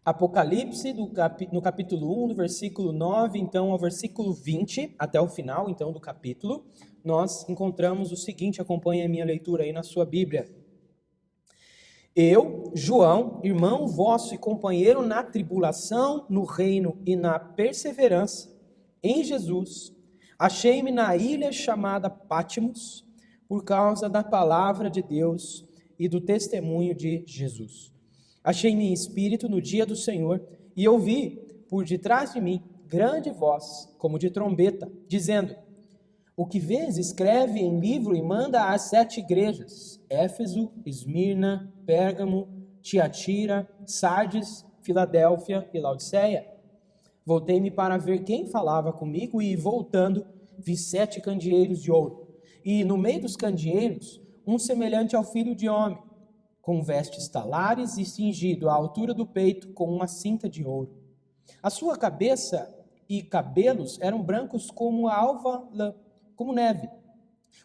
Apocalipse, no capítulo 1, do versículo 9, então, ao versículo 20, até o final, então, do capítulo, nós encontramos o seguinte, acompanhe a minha leitura aí na sua Bíblia. Eu, João, irmão vosso e companheiro na tribulação, no reino e na perseverança, em Jesus, achei-me na ilha chamada Patmos, por causa da palavra de Deus e do testemunho de Jesus. Achei-me em espírito no dia do Senhor, e ouvi, por detrás de mim, grande voz, como de trombeta, dizendo: o que vês, escreve em livro e manda às 7 igrejas, Éfeso, Esmirna, Pérgamo, Tiatira, Sardes, Filadélfia e Laodiceia. Voltei-me para ver quem falava comigo e, voltando, vi 7 candeeiros de ouro. E no meio dos candeeiros, um semelhante ao filho de homem, com vestes talares e cingido à altura do peito com uma cinta de ouro. A sua cabeça e cabelos eram brancos como a alva lã, como neve.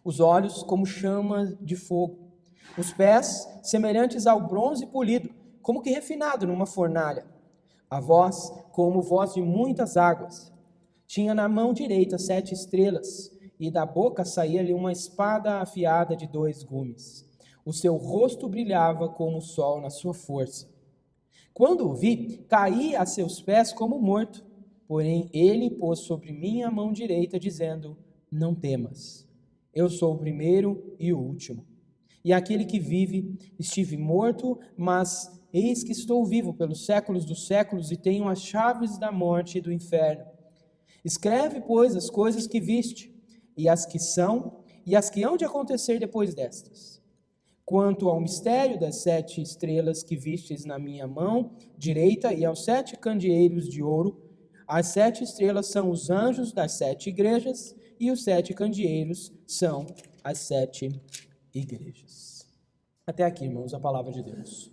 Os olhos como chamas de fogo. Os pés semelhantes ao bronze polido, como que refinado numa fornalha. A voz como voz de muitas águas. Tinha na mão direita 7 estrelas, e da boca saía-lhe uma espada afiada de 2 gumes. O seu rosto brilhava como o sol na sua força. Quando o vi, caí a seus pés como morto. Porém, ele pôs sobre mim a mão direita, dizendo: não temas, eu sou o primeiro e o último. E aquele que vive, estive morto, mas eis que estou vivo pelos séculos dos séculos e tenho as chaves da morte e do inferno. Escreve, pois, as coisas que viste, e as que são, e as que hão de acontecer depois destas. Quanto ao mistério das 7 estrelas que vistes na minha mão direita e aos 7 candeeiros de ouro, as 7 estrelas são os anjos das 7 igrejas e os 7 candeeiros são as 7 igrejas. Até aqui, irmãos, a palavra de Deus.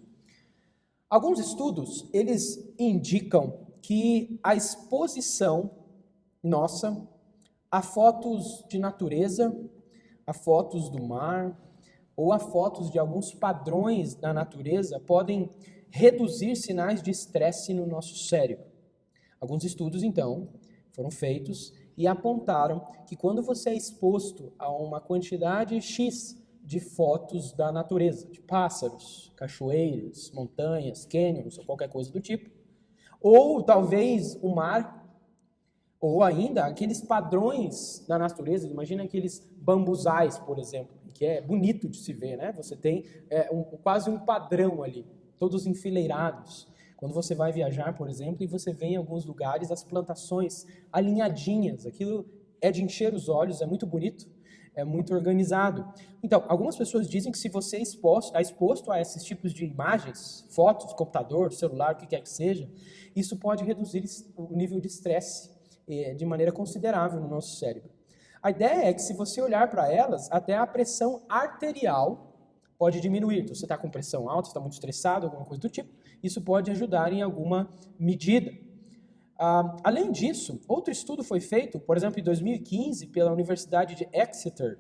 Alguns estudos, eles indicam que a exposição nossa a fotos de natureza, a fotos do mar, ou a fotos de alguns padrões da natureza podem reduzir sinais de estresse no nosso cérebro. Alguns estudos, então, foram feitos e apontaram que quando você é exposto a uma quantidade X de fotos da natureza, de pássaros, cachoeiras, montanhas, cânions ou qualquer coisa do tipo, ou talvez o mar, ou ainda aqueles padrões da natureza, imagina aqueles bambuzais, por exemplo, que é bonito de se ver, né? Você tem quase um padrão ali, todos enfileirados. Quando você vai viajar, por exemplo, e você vê em alguns lugares as plantações alinhadinhas, aquilo é de encher os olhos, é muito bonito, é muito organizado. Então, algumas pessoas dizem que se você é exposto a esses tipos de imagens, fotos, computador, celular, o que quer que seja, isso pode reduzir o nível de estresse de maneira considerável no nosso cérebro. A ideia é que se você olhar para elas, até a pressão arterial pode diminuir. Então, você está com pressão alta, está muito estressado, alguma coisa do tipo, isso pode ajudar em alguma medida. Além disso, outro estudo foi feito, por exemplo, em 2015, pela Universidade de Exeter,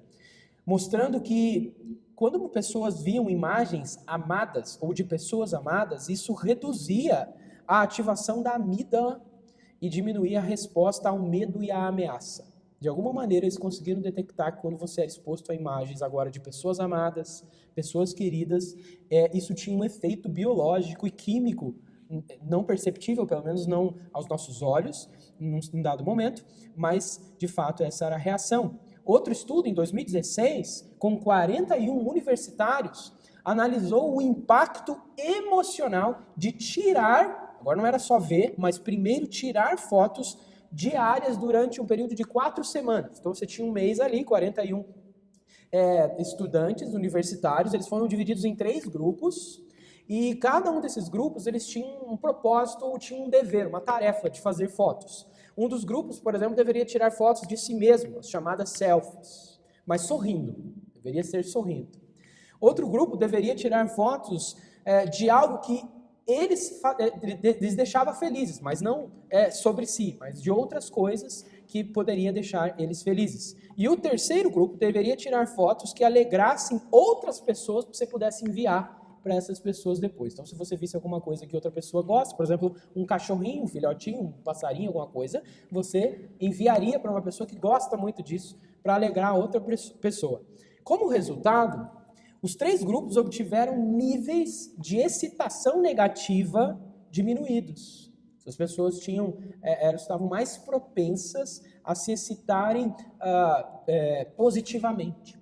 mostrando que quando pessoas viam imagens amadas ou de pessoas amadas, isso reduzia a ativação da amígdala e diminuía a resposta ao medo e à ameaça. De alguma maneira, eles conseguiram detectar que quando você era exposto a imagens agora de pessoas amadas, pessoas queridas, isso tinha um efeito biológico e químico não perceptível, pelo menos não aos nossos olhos, num dado momento, mas, de fato, essa era a reação. Outro estudo, em 2016, com 41 universitários, analisou o impacto emocional de tirar, agora não era só ver, mas primeiro tirar fotos diárias durante um período de 4 semanas. Então, você tinha um mês ali, 41 estudantes universitários, eles foram divididos em 3 grupos, e cada um desses grupos, eles tinham um propósito ou tinham um dever, uma tarefa de fazer fotos. Um dos grupos, por exemplo, deveria tirar fotos de si mesmo, as chamadas selfies, mas sorrindo, deveria ser sorrindo. Outro grupo deveria tirar fotos de algo que eles deixava felizes, mas não sobre si, mas de outras coisas que poderia deixar eles felizes. E o terceiro grupo deveria tirar fotos que alegrassem outras pessoas para que você pudesse enviar para essas pessoas depois. Então, se você visse alguma coisa que outra pessoa gosta, por exemplo, um cachorrinho, um filhotinho, um passarinho, alguma coisa, você enviaria para uma pessoa que gosta muito disso, para alegrar a outra pessoa. Como resultado, os 3 grupos obtiveram níveis de excitação negativa diminuídos. As pessoas estavam mais propensas a se excitarem positivamente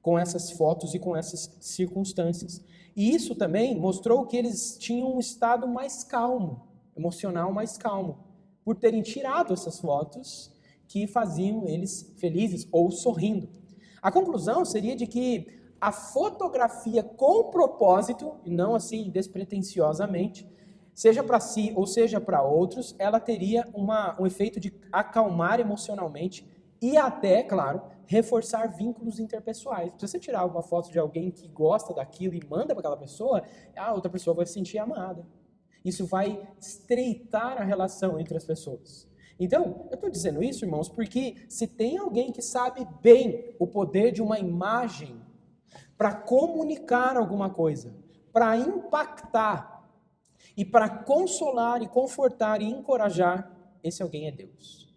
com essas fotos e com essas circunstâncias. E isso também mostrou que eles tinham um estado mais calmo, emocional mais calmo, por terem tirado essas fotos que faziam eles felizes ou sorrindo. A conclusão seria de que a fotografia com propósito, e não assim despretensiosamente, seja para si ou seja para outros, ela teria um efeito de acalmar emocionalmente e até, claro, reforçar vínculos interpessoais. Se você tirar uma foto de alguém que gosta daquilo e manda para aquela pessoa, a outra pessoa vai se sentir amada. Isso vai estreitar a relação entre as pessoas. Então, eu estou dizendo isso, irmãos, porque se tem alguém que sabe bem o poder de uma imagem para comunicar alguma coisa, para impactar, e para consolar e confortar e encorajar, esse alguém é Deus.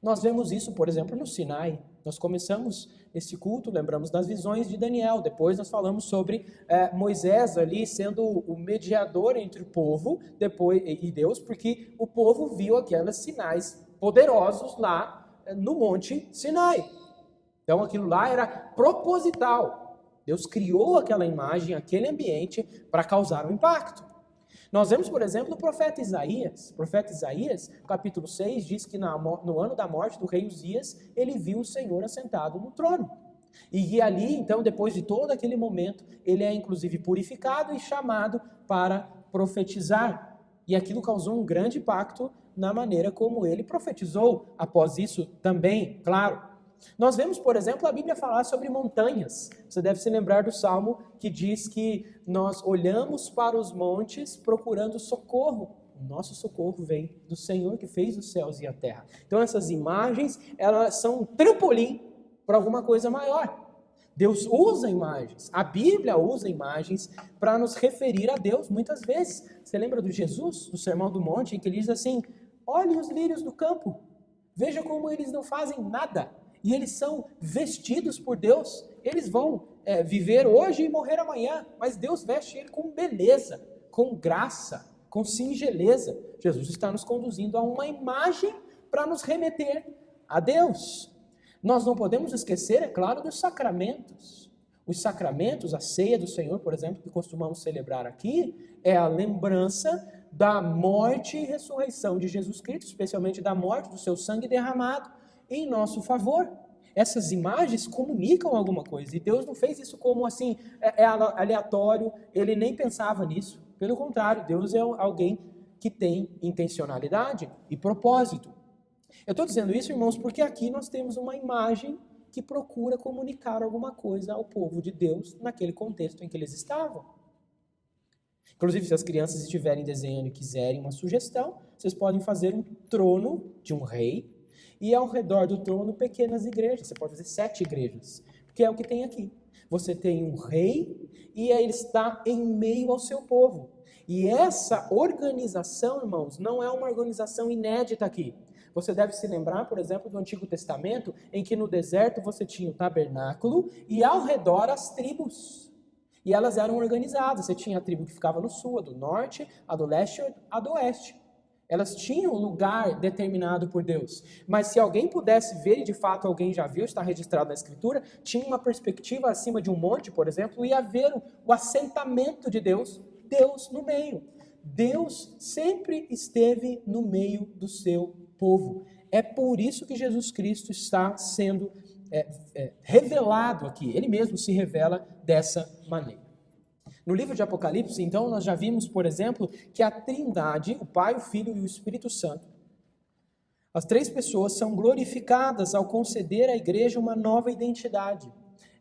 Nós vemos isso, por exemplo, no Sinai. Nós começamos esse culto, lembramos das visões de Daniel. Depois nós falamos sobre Moisés ali sendo o mediador entre o povo e Deus, porque o povo viu aqueles sinais poderosos lá no Monte Sinai. Então aquilo lá era proposital. Deus criou aquela imagem, aquele ambiente para causar um impacto. Nós vemos, por exemplo, o profeta Isaías. O profeta Isaías, capítulo 6, diz que no ano da morte do rei Uzias, ele viu o Senhor assentado no trono. E ali, então, depois de todo aquele momento, ele é inclusive purificado e chamado para profetizar. E aquilo causou um grande impacto na maneira como ele profetizou após isso também, claro. Nós vemos, por exemplo, a Bíblia falar sobre montanhas. Você deve se lembrar do Salmo que diz que nós olhamos para os montes procurando socorro. O nosso socorro vem do Senhor que fez os céus e a terra. Então essas imagens, elas são um trampolim para alguma coisa maior. Deus usa imagens, a Bíblia usa imagens para nos referir a Deus muitas vezes. Você lembra do Jesus, do Sermão do Monte, em que ele diz assim: olhe os lírios do campo, veja como eles não fazem nada. E eles são vestidos por Deus. Eles vão viver hoje e morrer amanhã. Mas Deus veste ele com beleza, com graça, com singeleza. Jesus está nos conduzindo a uma imagem para nos remeter a Deus. Nós não podemos esquecer, é claro, dos sacramentos. Os sacramentos, a ceia do Senhor, por exemplo, que costumamos celebrar aqui, é a lembrança da morte e ressurreição de Jesus Cristo, especialmente da morte do seu sangue derramado em nosso favor. Essas imagens comunicam alguma coisa, e Deus não fez isso como assim, aleatório, ele nem pensava nisso. Pelo contrário, Deus é alguém que tem intencionalidade e propósito. Eu estou dizendo isso, irmãos, porque aqui nós temos uma imagem que procura comunicar alguma coisa ao povo de Deus naquele contexto em que eles estavam. Inclusive, se as crianças estiverem desenhando e quiserem uma sugestão, vocês podem fazer um trono de um rei, e ao redor do trono, pequenas igrejas. Você pode fazer 7 igrejas, porque é o que tem aqui. Você tem um rei e ele está em meio ao seu povo. E essa organização, irmãos, não é uma organização inédita aqui. Você deve se lembrar, por exemplo, do Antigo Testamento, em que no deserto você tinha o tabernáculo e ao redor as tribos. E elas eram organizadas. Você tinha a tribo que ficava no sul, a do norte, a do leste e a do oeste. Elas tinham um lugar determinado por Deus. Mas se alguém pudesse ver, e de fato alguém já viu, está registrado na Escritura, tinha uma perspectiva acima de um monte, por exemplo, ia haver o assentamento de Deus, Deus no meio. Deus sempre esteve no meio do seu povo. É por isso que Jesus Cristo está sendo revelado aqui. Ele mesmo se revela dessa maneira. No livro de Apocalipse, então, nós já vimos, por exemplo, que a Trindade, o Pai, o Filho e o Espírito Santo, as 3 pessoas são glorificadas ao conceder à igreja uma nova identidade.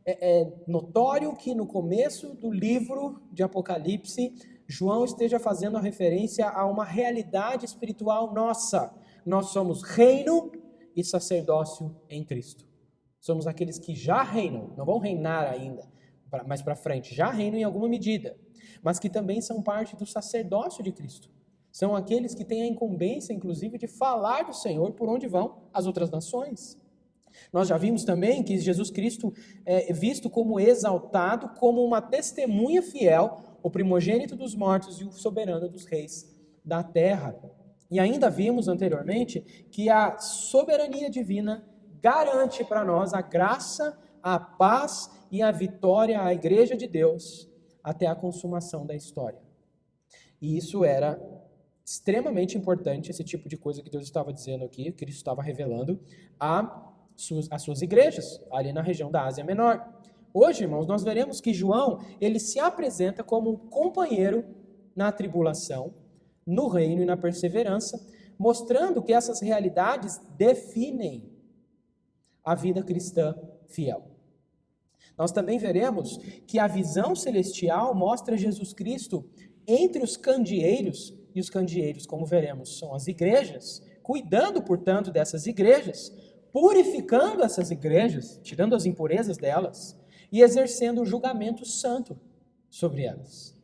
É notório que no começo do livro de Apocalipse, João esteja fazendo a referência a uma realidade espiritual nossa. Nós somos reino e sacerdócio em Cristo. Somos aqueles que já reinam, não vão reinar ainda. mais para frente, já reinam em alguma medida, mas que também são parte do sacerdócio de Cristo. São aqueles que têm a incumbência, inclusive, de falar do Senhor por onde vão as outras nações. Nós já vimos também que Jesus Cristo é visto como exaltado, como uma testemunha fiel, o primogênito dos mortos e o soberano dos reis da terra. E ainda vimos anteriormente que a soberania divina garante para nós a graça, a paz e a vitória à Igreja de Deus até a consumação da história. E isso era extremamente importante, esse tipo de coisa que Deus estava dizendo aqui, que Cristo estava revelando às suas igrejas, ali na região da Ásia Menor. Hoje, irmãos, nós veremos que João, ele se apresenta como um companheiro na tribulação, no reino e na perseverança, mostrando que essas realidades definem a vida cristã fiel. Nós também veremos que a visão celestial mostra Jesus Cristo entre os candeeiros, e os candeeiros, como veremos, são as igrejas, cuidando, portanto, dessas igrejas, purificando essas igrejas, tirando as impurezas delas, e exercendo o julgamento santo sobre elas.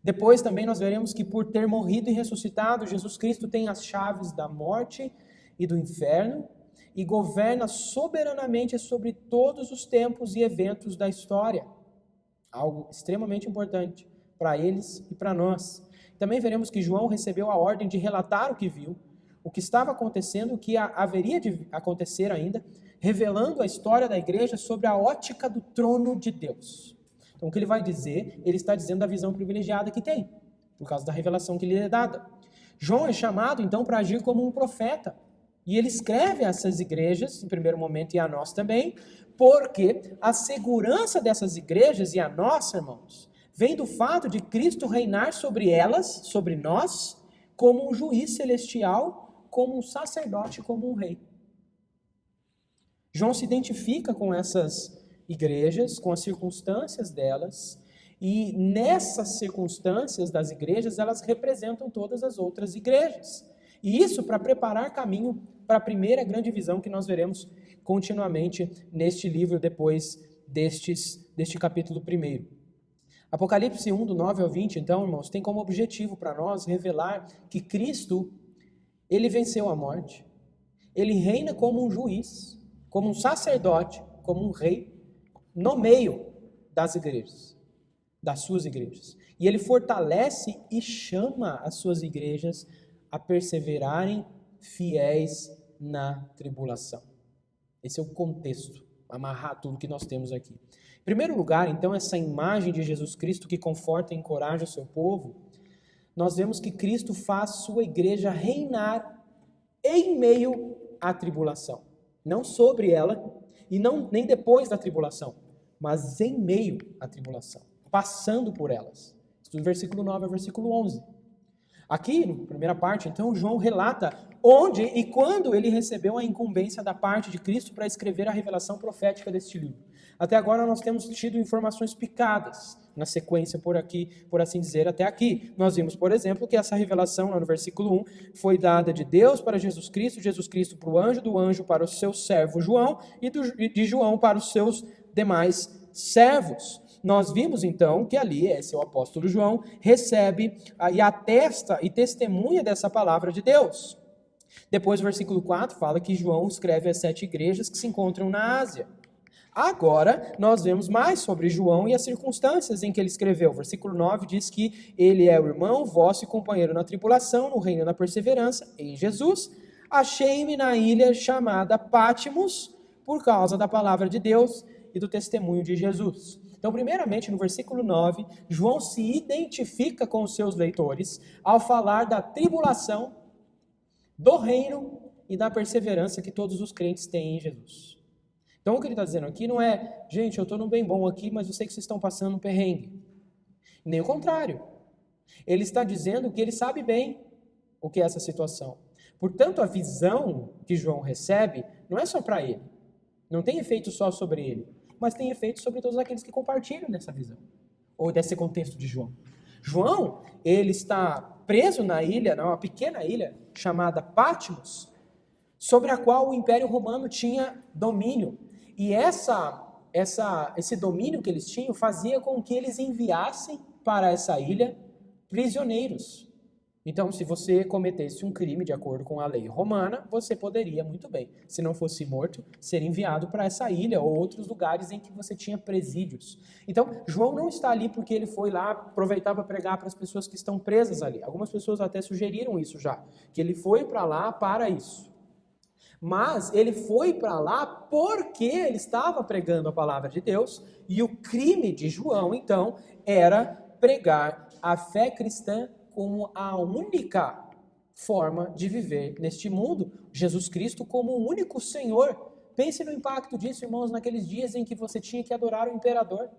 Depois também nós veremos que por ter morrido e ressuscitado, Jesus Cristo tem as chaves da morte e do inferno, e governa soberanamente sobre todos os tempos e eventos da história. Algo extremamente importante para eles e para nós. Também veremos que João recebeu a ordem de relatar o que viu, o que estava acontecendo, o que haveria de acontecer ainda, revelando a história da igreja sobre a ótica do trono de Deus. Então, o que ele vai dizer, ele está dizendo da visão privilegiada que tem, por causa da revelação que lhe é dada. João é chamado, então, para agir como um profeta. E ele escreve a essas igrejas, em primeiro momento, e a nós também, porque a segurança dessas igrejas e a nós, irmãos, vem do fato de Cristo reinar sobre elas, sobre nós, como um juiz celestial, como um sacerdote, como um rei. João se identifica com essas igrejas, com as circunstâncias delas, e nessas circunstâncias das igrejas, elas representam todas as outras igrejas. E isso para preparar caminho para a primeira grande visão que nós veremos continuamente neste livro, depois deste capítulo 1. Apocalipse 1, do 9 ao 20, então, irmãos, tem como objetivo para nós revelar que Cristo, ele venceu a morte, ele reina como um juiz, como um sacerdote, como um rei, no meio das igrejas, das suas igrejas. E ele fortalece e chama as suas igrejas a perseverarem fiéis na tribulação. Esse é o contexto, amarrar tudo que nós temos aqui. Em primeiro lugar, então, essa imagem de Jesus Cristo que conforta e encoraja o seu povo, nós vemos que Cristo faz sua igreja reinar em meio à tribulação. Não sobre ela, e não nem depois da tribulação, mas em meio à tribulação, passando por elas. Do versículo 9 ao versículo 11. Aqui, na primeira parte, então, João relata onde e quando ele recebeu a incumbência da parte de Cristo para escrever a revelação profética deste livro. Até agora nós temos tido informações picadas na sequência por aqui, por assim dizer, até aqui. Nós vimos, por exemplo, que essa revelação, lá no versículo 1, foi dada de Deus para Jesus Cristo para o anjo, do anjo para o seu servo João e de João para os seus demais servos. Nós vimos então que ali, esse é o apóstolo João, recebe e atesta e testemunha dessa palavra de Deus. Depois o versículo 4 fala que João escreve as 7 igrejas que se encontram na Ásia. Agora, nós vemos mais sobre João e as circunstâncias em que ele escreveu. O versículo 9 diz que ele é o irmão vosso e companheiro na tribulação, no reino e na perseverança, em Jesus. Achei-me na ilha chamada Patmos, por causa da palavra de Deus e do testemunho de Jesus. Então, primeiramente, no versículo 9, João se identifica com os seus leitores ao falar da tribulação, do reino e da perseverança que todos os crentes têm em Jesus. Então, o que ele está dizendo aqui não é, gente, eu estou no bem bom aqui, mas eu sei que vocês estão passando um perrengue. Nem o contrário. Ele está dizendo que ele sabe bem o que é essa situação. Portanto, a visão que João recebe não é só para ele. Não tem efeito só sobre ele, mas tem efeito sobre todos aqueles que compartilham dessa visão, ou desse contexto de João. João, ele está preso na ilha, numa pequena ilha chamada Patmos, sobre a qual o Império Romano tinha domínio. E essa esse domínio que eles tinham fazia com que eles enviassem para essa ilha prisioneiros. Então, se você cometesse um crime de acordo com a lei romana, você poderia muito bem, se não fosse morto, ser enviado para essa ilha ou outros lugares em que você tinha presídios. Então, João não está ali porque ele foi lá aproveitar para pregar para as pessoas que estão presas ali. Algumas pessoas até sugeriram isso já, que ele foi para lá para isso. Mas ele foi para lá porque ele estava pregando a palavra de Deus e o crime de João, então, era pregar a fé cristã como a única forma de viver neste mundo, Jesus Cristo como o único Senhor. Pense no impacto disso, irmãos, naqueles dias em que você tinha que adorar o imperador.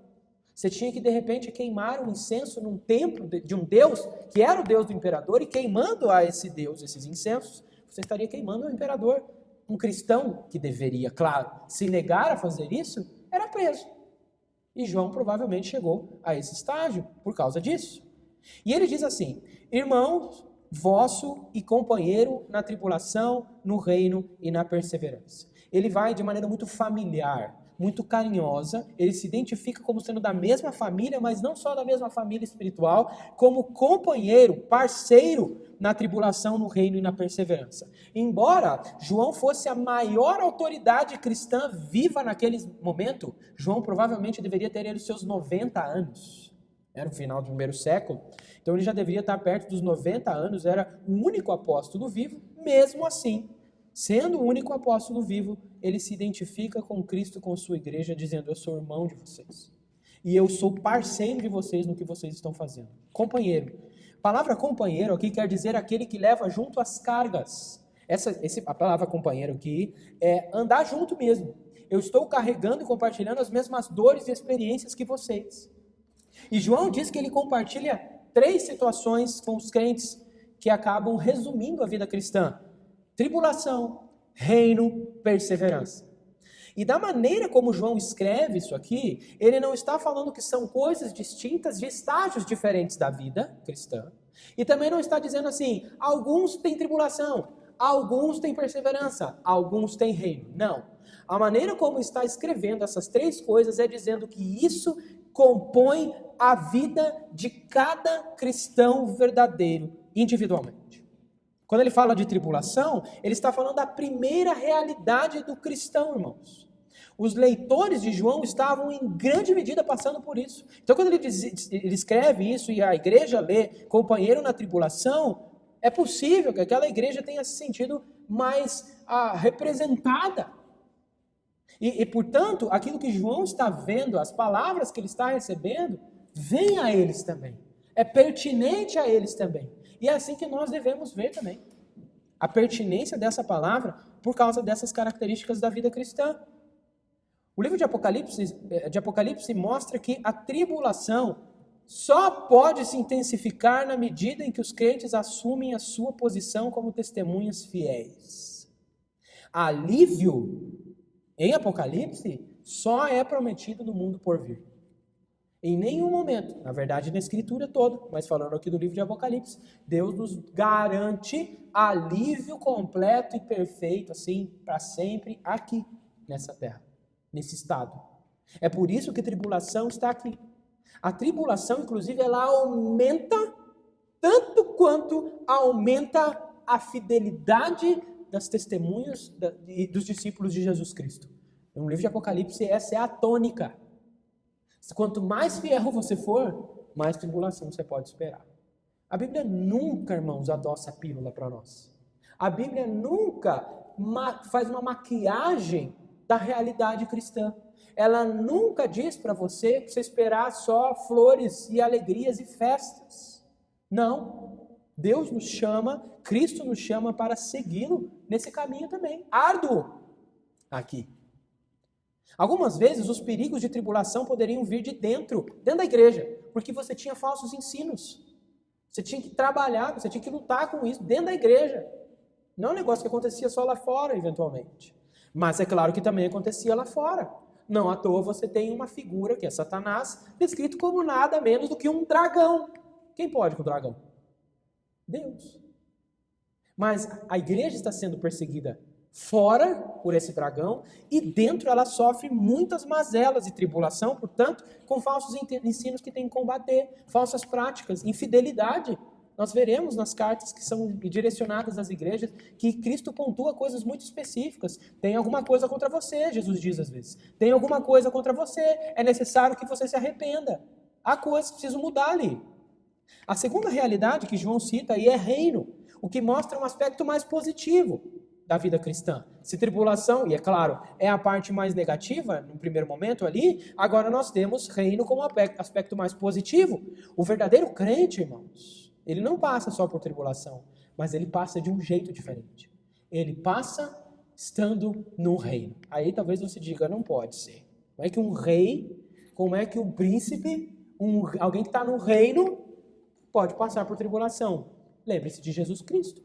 Você tinha que, de repente, queimar um incenso num templo de um Deus, que era o Deus do imperador, e queimando a esse Deus, esses incensos, você estaria queimando o imperador. Um cristão que deveria, claro, se negar a fazer isso, era preso. E João provavelmente chegou a esse estágio por causa disso. E ele diz assim: irmão vosso e companheiro na tribulação, no reino e na perseverança. Ele vai de maneira muito familiar, muito carinhosa, ele se identifica como sendo da mesma família, mas não só da mesma família espiritual, como companheiro, parceiro na tribulação, no reino e na perseverança. Embora João fosse a maior autoridade cristã viva naquele momento, João provavelmente deveria ter os seus 90 anos. Era o final do primeiro século, então ele já deveria estar perto dos 90 anos, era o único apóstolo vivo. Mesmo assim, sendo o único apóstolo vivo, ele se identifica com Cristo, com sua igreja, dizendo: eu sou irmão de vocês, e eu sou parceiro de vocês no que vocês estão fazendo. Companheiro. A palavra companheiro aqui quer dizer aquele que leva junto as cargas. A palavra companheiro aqui é andar junto mesmo. Eu estou carregando e compartilhando as mesmas dores e experiências que vocês. E João diz que ele compartilha 3 situações com os crentes que acabam resumindo a vida cristã: tribulação, reino, perseverança. E da maneira como João escreve isso aqui, ele não está falando que são coisas distintas de estágios diferentes da vida cristã. E também não está dizendo assim: alguns têm tribulação, alguns têm perseverança, alguns têm reino. Não. A maneira como está escrevendo essas 3 coisas é dizendo que isso compõe a vida de cada cristão verdadeiro, individualmente. Quando ele fala de tribulação, ele está falando da primeira realidade do cristão, irmãos. Os leitores de João estavam em grande medida passando por isso. Então, quando ele escreve isso e a igreja lê companheiro na tribulação, é possível que aquela igreja tenha se sentido mais representada. Portanto, aquilo que João está vendo, as palavras que ele está recebendo, vem a eles também. É pertinente a eles também. E é assim que nós devemos ver também. A pertinência dessa palavra por causa dessas características da vida cristã. O livro de Apocalipse mostra que a tribulação só pode se intensificar na medida em que os crentes assumem a sua posição como testemunhas fiéis. Alívio em Apocalipse só é prometido no mundo por vir. Em nenhum momento, na verdade na escritura toda, mas falando aqui do livro de Apocalipse, Deus nos garante alívio completo e perfeito, assim, para sempre, aqui, nessa terra, nesse estado. É por isso que a tribulação está aqui. A tribulação, inclusive, ela aumenta tanto quanto aumenta a fidelidade das testemunhas e dos discípulos de Jesus Cristo. No livro de Apocalipse, essa é a tônica. Quanto mais fiel você for, mais tribulação você pode esperar. A Bíblia nunca, irmãos, adoça a pílula para nós. A Bíblia nunca faz uma maquiagem da realidade cristã. Ela nunca diz para você que você esperar só flores e alegrias e festas. Não. Deus nos chama, Cristo nos chama para segui-lo nesse caminho também. Árduo aqui. Algumas vezes os perigos de tribulação poderiam vir de dentro da igreja, porque você tinha falsos ensinos. Você tinha que trabalhar, você tinha que lutar com isso dentro da igreja. Não é um negócio que acontecia só lá fora, eventualmente. Mas é claro que também acontecia lá fora. Não à toa você tem uma figura, que é Satanás, descrito como nada menos do que um dragão. Quem pode com o dragão? Deus. Mas a igreja está sendo perseguida fora por esse dragão, e dentro ela sofre muitas mazelas e tribulação, portanto, com falsos ensinos que tem que combater, falsas práticas, infidelidade. Nós veremos nas cartas que são direcionadas às igrejas que Cristo pontua coisas muito específicas. Tem alguma coisa contra você, Jesus diz às vezes. Tem alguma coisa contra você, é necessário que você se arrependa. Há coisas que precisam mudar ali. A segunda realidade que João cita aí é reino, o que mostra um aspecto mais positivo da vida cristã. Se tribulação, e é claro, é a parte mais negativa, no primeiro momento ali, agora nós temos reino como aspecto mais positivo. O verdadeiro crente, irmãos, ele não passa só por tribulação, mas ele passa de um jeito diferente. Ele passa estando no reino. Aí talvez você diga, não pode ser. Como é que um rei, como é que um príncipe, alguém que está no reino, pode passar por tribulação? Lembre-se de Jesus Cristo.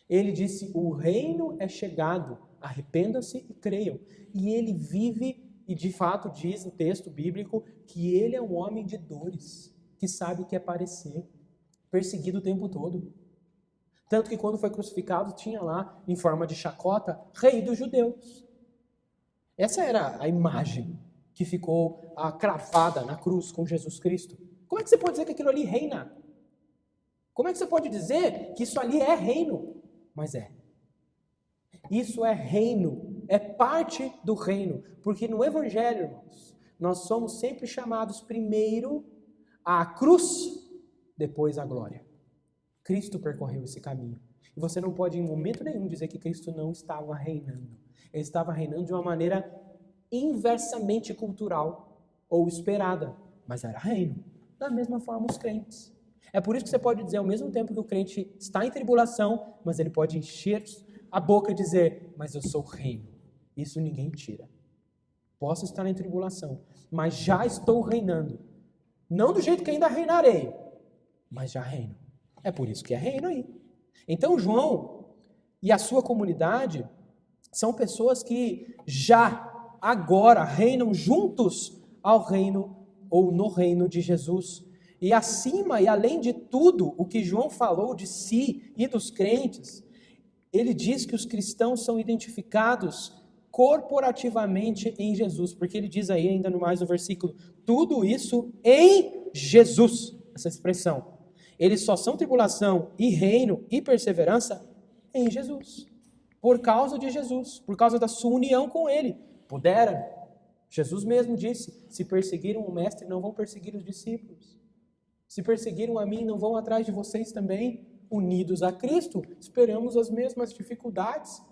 Ele disse, o reino é chegado, arrependam-se e creiam. E ele vive, e de fato diz no texto bíblico, que ele é um homem de dores, que sabe o que é padecer, perseguido o tempo todo. Tanto que quando foi crucificado, tinha lá, em forma de chacota, Rei dos Judeus. Essa era a imagem que ficou cravada na cruz com Jesus Cristo. Como é que você pode dizer que aquilo ali reina? Como é que você pode dizer que isso ali é reino? Mas é. Isso é reino, é parte do reino. Porque no Evangelho, irmãos, nós somos sempre chamados primeiro à cruz, depois à glória. Cristo percorreu esse caminho. E você não pode em momento nenhum dizer que Cristo não estava reinando. Ele estava reinando de uma maneira inversamente cultural ou esperada, mas era reino. Da mesma forma os crentes. É por isso que você pode dizer, ao mesmo tempo que o crente está em tribulação, mas ele pode encher a boca e dizer, mas eu sou reino. Isso ninguém tira. Posso estar em tribulação, mas já estou reinando. Não do jeito que ainda reinarei, mas já reino. É por isso que é reino aí. Então João e a sua comunidade são pessoas que já agora reinam juntos ao reino ou no reino de Jesus. E acima e além de tudo o que João falou de si e dos crentes, ele diz que os cristãos são identificados corporativamente em Jesus, porque ele diz aí ainda no mais no versículo, tudo isso em Jesus, essa expressão. Eles só são tribulação e reino e perseverança em Jesus, por causa de Jesus, por causa da sua união com ele. Puderam, Jesus mesmo disse, se perseguiram o mestre, não vão perseguir os discípulos. Se perseguiram a mim, não vão atrás de vocês também? Unidos a Cristo, esperamos as mesmas dificuldades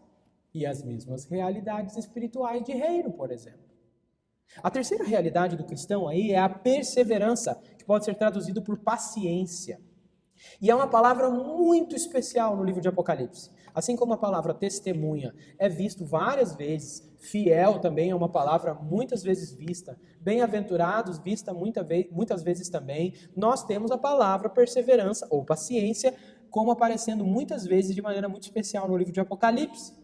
e as mesmas realidades espirituais de reino, por exemplo. A terceira realidade do cristão aí é a perseverança, que pode ser traduzido por paciência. E é uma palavra muito especial no livro de Apocalipse. Assim como a palavra testemunha é visto várias vezes, fiel também é uma palavra muitas vezes vista, bem-aventurados vista muitas vezes também, nós temos a palavra perseverança ou paciência como aparecendo muitas vezes de maneira muito especial no livro de Apocalipse.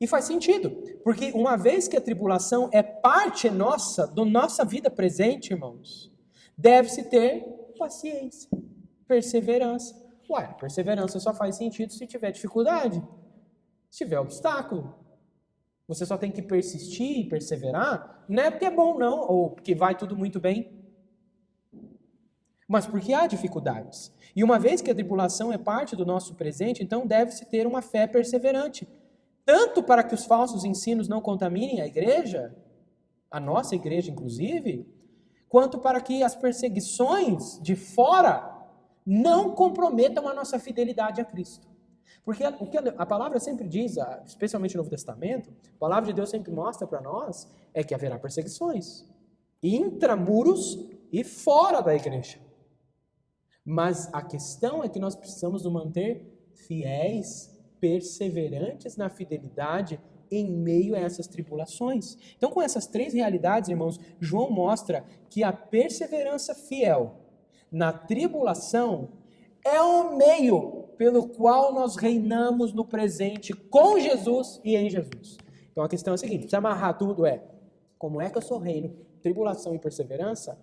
E faz sentido, porque uma vez que a tribulação é parte nossa, da nossa vida presente, irmãos, deve-se ter paciência, perseverança. Ué, perseverança só faz sentido se tiver dificuldade, se tiver obstáculo. Você só tem que persistir e perseverar, não é porque é bom não, ou porque vai tudo muito bem, mas porque há dificuldades. E uma vez que a tribulação é parte do nosso presente, então deve-se ter uma fé perseverante, tanto para que os falsos ensinos não contaminem a igreja, a nossa igreja inclusive, quanto para que as perseguições de fora não comprometam a nossa fidelidade a Cristo. Porque o que a palavra sempre diz, especialmente no Novo Testamento, a palavra de Deus sempre mostra para nós, é que haverá perseguições, intramuros e fora da igreja. Mas a questão é que nós precisamos nos manter fiéis, perseverantes na fidelidade em meio a essas tribulações. Então, com essas três realidades, irmãos, João mostra que a perseverança fiel na tribulação é o meio pelo qual nós reinamos no presente com Jesus e em Jesus. Então a questão é a seguinte, se amarrar tudo como é que eu sou reino, tribulação e perseverança?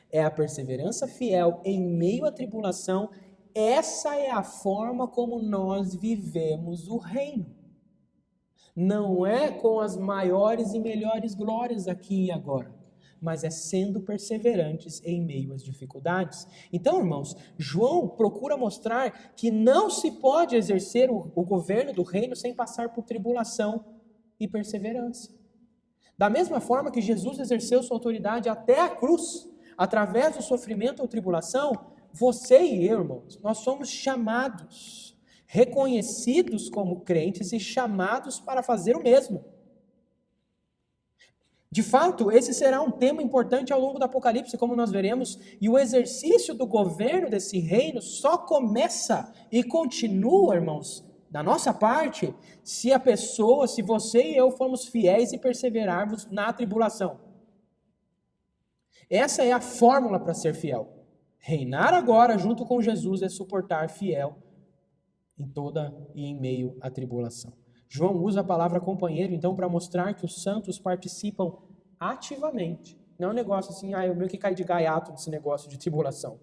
É a perseverança fiel em meio à tribulação, essa é a forma como nós vivemos o reino. Não é com as maiores e melhores glórias aqui e agora, mas é sendo perseverantes em meio às dificuldades. Então, irmãos, João procura mostrar que não se pode exercer o governo do reino sem passar por tribulação e perseverança. Da mesma forma que Jesus exerceu sua autoridade até a cruz, através do sofrimento ou tribulação, você e eu, irmãos, nós somos chamados, reconhecidos como crentes e chamados para fazer o mesmo. De fato, esse será um tema importante ao longo do Apocalipse, como nós veremos, e o exercício do governo desse reino só começa e continua, irmãos, da nossa parte, se a pessoa, se você e eu formos fiéis e perseverarmos na tribulação. Essa é a fórmula para ser fiel. Reinar agora junto com Jesus é suportar fiel em toda e em meio à tribulação. João usa a palavra companheiro, então, para mostrar que os santos participam ativamente. Não é um negócio assim, eu meio que caí de gaiato nesse negócio de tribulação.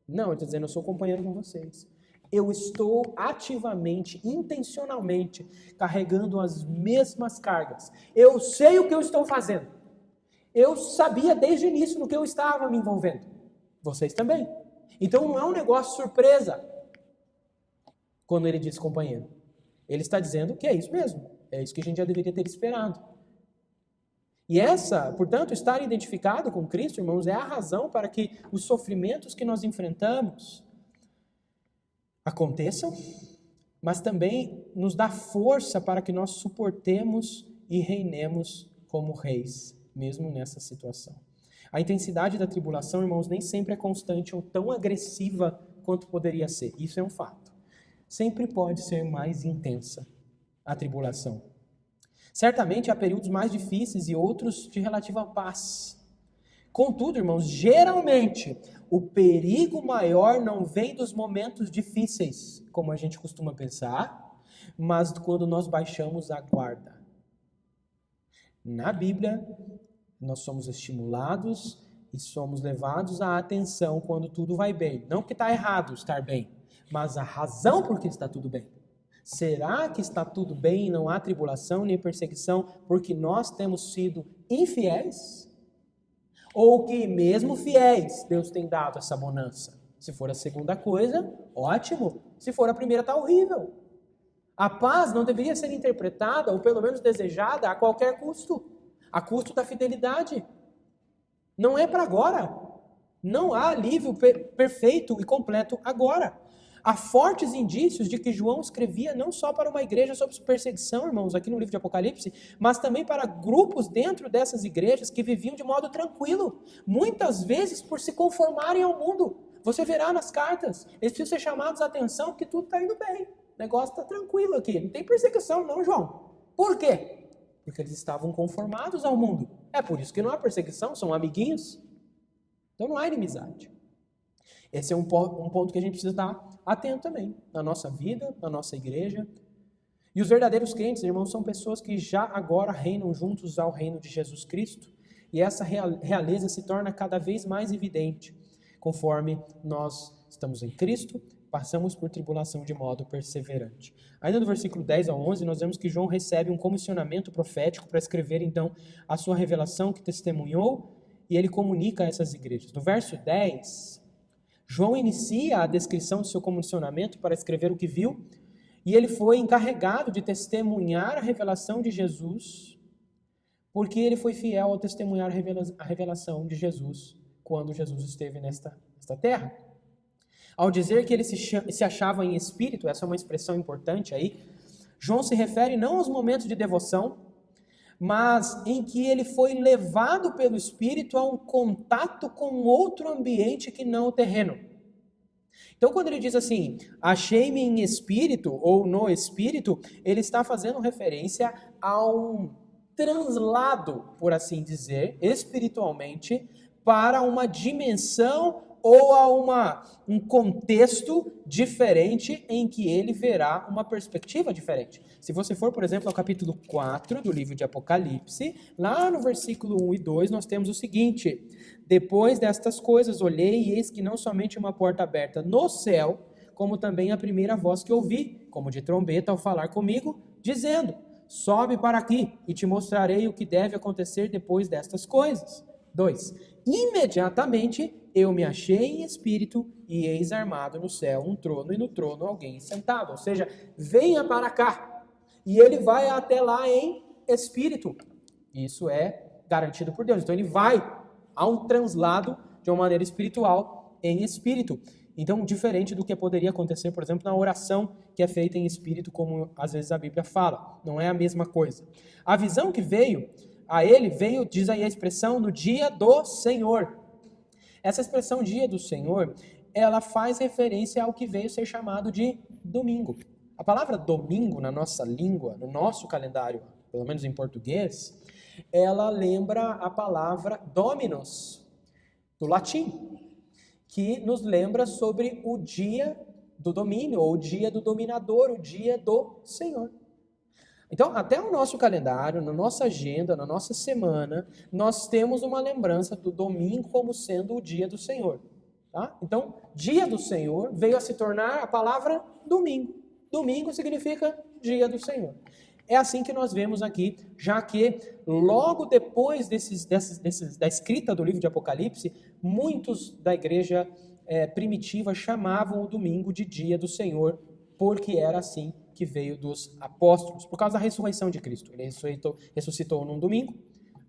Não, ele está dizendo, eu sou companheiro com vocês. Eu estou ativamente, intencionalmente, carregando as mesmas cargas. Eu sei o que eu estou fazendo. Eu sabia desde o início no que eu estava me envolvendo. Vocês também. Então não é um negócio surpresa quando ele diz companheiro. Ele está dizendo que é isso mesmo. É isso que a gente já deveria ter esperado. E portanto, estar identificado com Cristo, irmãos, é a razão para que os sofrimentos que nós enfrentamos aconteçam, mas também nos dá força para que nós suportemos e reinemos como reis, mesmo nessa situação. A intensidade da tribulação, irmãos, nem sempre é constante ou tão agressiva quanto poderia ser. Isso é um fato. Sempre pode ser mais intensa a tribulação. Certamente há períodos mais difíceis e outros de relativa paz. Contudo, irmãos, geralmente o perigo maior não vem dos momentos difíceis, como a gente costuma pensar, mas quando nós baixamos a guarda. Na Bíblia, nós somos estimulados e somos levados à atenção quando tudo vai bem. Não que está errado estar bem, mas a razão por que está tudo bem. Será que está tudo bem e não há tribulação nem perseguição porque nós temos sido infiéis? Ou que mesmo fiéis, Deus tem dado essa bonança? Se for a segunda coisa, ótimo. Se for a primeira, está horrível. A paz não deveria ser interpretada, ou pelo menos desejada, a qualquer custo. A custo da fidelidade. Não é para agora. Não há alívio perfeito e completo agora. Há fortes indícios de que João escrevia não só para uma igreja sob perseguição, irmãos, aqui no livro de Apocalipse, mas também para grupos dentro dessas igrejas que viviam de modo tranquilo, muitas vezes por se conformarem ao mundo. Você verá nas cartas, eles precisam ser chamados a atenção porque tudo está indo bem, o negócio está tranquilo aqui, não tem perseguição não, João. Por quê? Porque eles estavam conformados ao mundo. É por isso que não há perseguição, são amiguinhos. Então não há inimizade. Esse é um ponto que a gente precisa estar atento também, na nossa vida, na nossa igreja. E os verdadeiros crentes, irmãos, são pessoas que já agora reinam juntos ao reino de Jesus Cristo. E essa realeza se torna cada vez mais evidente, conforme nós estamos em Cristo, passamos por tribulação de modo perseverante. Ainda no versículo 10 ao 11, nós vemos que João recebe um comissionamento profético para escrever, então, a sua revelação que testemunhou, e ele comunica a essas igrejas. No verso 10... João inicia a descrição do seu comissionamento para escrever o que viu, e ele foi encarregado de testemunhar a revelação de Jesus, porque ele foi fiel ao testemunhar a revelação de Jesus quando Jesus esteve nesta terra. Ao dizer que ele se achava em espírito, essa é uma expressão importante aí, João se refere não aos momentos de devoção, mas em que ele foi levado pelo Espírito a um contato com outro ambiente que não o terreno. Então, quando ele diz assim, achei-me em espírito ou no espírito, ele está fazendo referência a um translado, por assim dizer, espiritualmente, para uma dimensão ou a um contexto diferente em que ele verá uma perspectiva diferente. Se você for, por exemplo, ao capítulo 4 do livro de Apocalipse, lá no versículo 1 e 2, nós temos o seguinte: depois destas coisas olhei e eis que não somente uma porta aberta no céu, como também a primeira voz que ouvi, como de trombeta ao falar comigo, dizendo, sobe para aqui e te mostrarei o que deve acontecer depois destas coisas. 2. Imediatamente eu me achei em espírito e eis armado no céu um trono e no trono alguém sentado. Ou seja, venha para cá. E ele vai até lá em espírito. Isso é garantido por Deus. Então ele vai a um translado de uma maneira espiritual em espírito. Então, diferente do que poderia acontecer, por exemplo, na oração que é feita em espírito, como às vezes a Bíblia fala. Não é a mesma coisa. A visão que veio a ele, diz aí a expressão, no dia do Senhor. Essa expressão dia do Senhor, ela faz referência ao que veio ser chamado de domingo. A palavra domingo, na nossa língua, no nosso calendário, pelo menos em português, ela lembra a palavra dominus, do latim, que nos lembra sobre o dia do domínio, ou o dia do dominador, o dia do Senhor. Então, até o nosso calendário, na nossa agenda, na nossa semana, nós temos uma lembrança do domingo como sendo o dia do Senhor. Tá? Então, dia do Senhor veio a se tornar a palavra domingo. Domingo significa dia do Senhor. É assim que nós vemos aqui, já que logo depois da escrita do livro de Apocalipse, muitos da igreja primitiva chamavam o domingo de dia do Senhor, porque era assim que veio dos apóstolos, por causa da ressurreição de Cristo. Ele ressuscitou num domingo,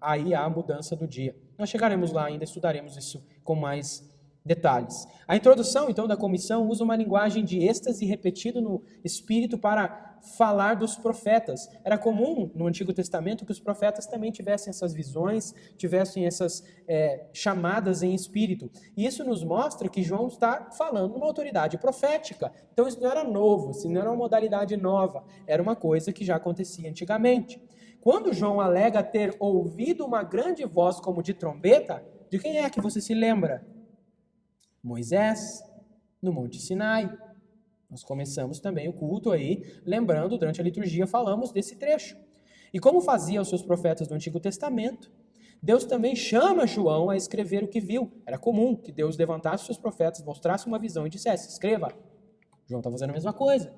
aí há a mudança do dia. Nós chegaremos lá ainda, estudaremos isso com mais detalhes. A introdução, então, da comissão usa uma linguagem de êxtase repetido no Espírito para falar dos profetas. Era comum no Antigo Testamento que os profetas também tivessem essas visões, tivessem essas chamadas em Espírito. E isso nos mostra que João está falando uma autoridade profética. Então isso não era novo, isso não era uma modalidade nova, era uma coisa que já acontecia antigamente. Quando João alega ter ouvido uma grande voz como de trombeta, de quem é que você se lembra? Moisés, no Monte Sinai. Nós começamos também o culto aí, lembrando, durante a liturgia falamos desse trecho. E como fazia os seus profetas do Antigo Testamento, Deus também chama João a escrever o que viu. Era comum que Deus levantasse os seus profetas, mostrasse uma visão e dissesse, escreva. João está fazendo a mesma coisa.